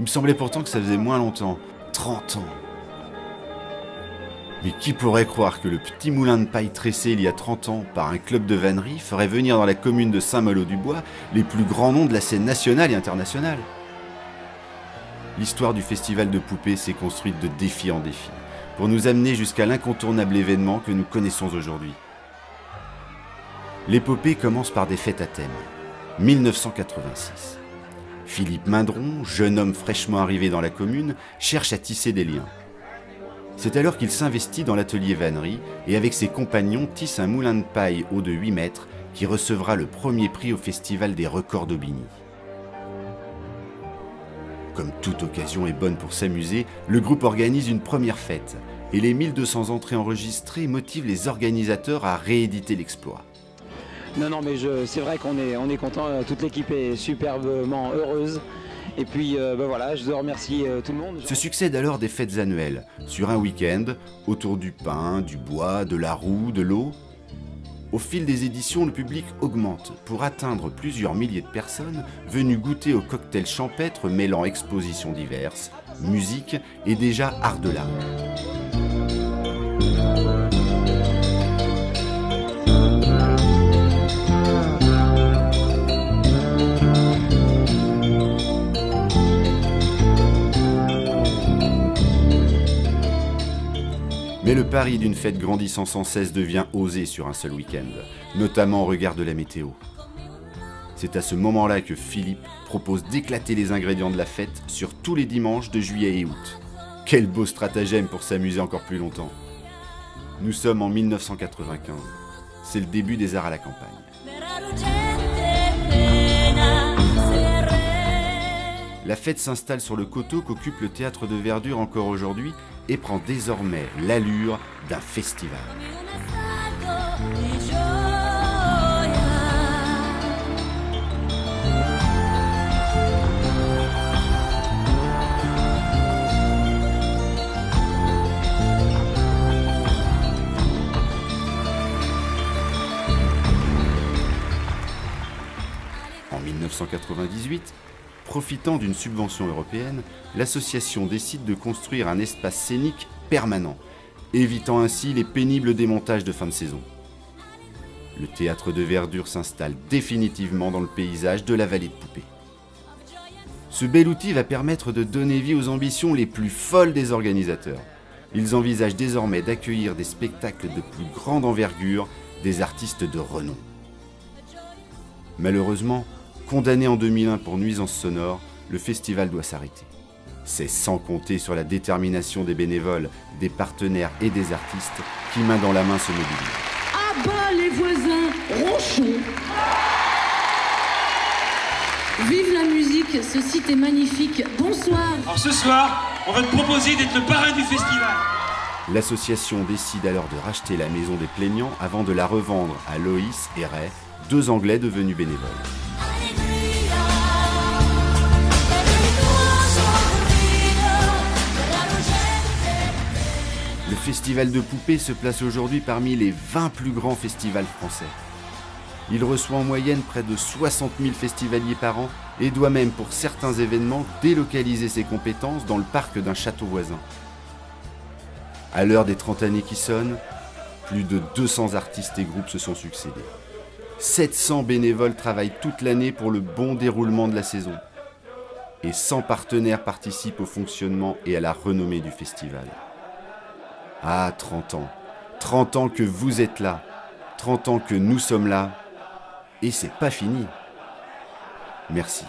me semblait pourtant que ça faisait moins longtemps. 30 ans. Mais qui pourrait croire que le petit moulin de paille tressé il y a 30 ans par un club de vannerie ferait venir dans la commune de Saint-Malo-du-Bois les plus grands noms de la scène nationale et internationale? L'histoire du festival de poupées s'est construite de défi en défi, pour nous amener jusqu'à l'incontournable événement que nous connaissons aujourd'hui. L'épopée commence par des fêtes à thème. 1986. Philippe Mindron, jeune homme fraîchement arrivé dans la commune, cherche à tisser des liens. C'est alors qu'il s'investit dans l'atelier vannerie et avec ses compagnons tisse un moulin de paille haut de 8 mètres qui recevra le premier prix au festival des records d'Aubigny. Comme toute occasion est bonne pour s'amuser, le groupe organise une première fête et les 1200 entrées enregistrées motivent les organisateurs à rééditer l'exploit. Non, mais c'est vrai qu'on est content, toute l'équipe est superbement heureuse. Et puis voilà, je dois remercier tout le monde. Se succèdent alors des fêtes annuelles, sur un week-end, autour du pain, du bois, de la roue, de l'eau. Au fil des éditions, le public augmente pour atteindre plusieurs milliers de personnes venues goûter au cocktail champêtre mêlant expositions diverses, musique et déjà art de l'art. Mais le pari d'une fête grandissant sans cesse devient osé sur un seul week-end, notamment au regard de la météo. C'est à ce moment-là que Philippe propose d'éclater les ingrédients de la fête sur tous les dimanches de juillet et août. Quel beau stratagème pour s'amuser encore plus longtemps. Nous sommes en 1995. C'est le début des arts à la campagne. La fête s'installe sur le coteau qu'occupe le théâtre de verdure encore aujourd'hui et prend désormais l'allure d'un festival. En 1998, profitant d'une subvention européenne, l'association décide de construire un espace scénique permanent, évitant ainsi les pénibles démontages de fin de saison. Le théâtre de verdure s'installe définitivement dans le paysage de la vallée de Poupée. Ce bel outil va permettre de donner vie aux ambitions les plus folles des organisateurs. Ils envisagent désormais d'accueillir des spectacles de plus grande envergure, des artistes de renom. Malheureusement, condamné en 2001 pour nuisance sonore, le festival doit s'arrêter. C'est sans compter sur la détermination des bénévoles, des partenaires et des artistes qui, main dans la main, se mobilisent. À bas les voisins ronchons! Vive la musique, ce site est magnifique. Bonsoir! Alors ce soir, on va te proposer d'être le parrain du festival. L'association décide alors de racheter la maison des plaignants avant de la revendre à Loïs et Ray, deux Anglais devenus bénévoles. Le festival de poupées se place aujourd'hui parmi les 20 plus grands festivals français. Il reçoit en moyenne près de 60 000 festivaliers par an et doit même pour certains événements délocaliser ses compétences dans le parc d'un château voisin. À l'heure des 30 années qui sonnent, plus de 200 artistes et groupes se sont succédés. 700 bénévoles travaillent toute l'année pour le bon déroulement de la saison. Et 100 partenaires participent au fonctionnement et à la renommée du festival. Ah, 30 ans. 30 ans que vous êtes là. 30 ans que nous sommes là. Et c'est pas fini. Merci.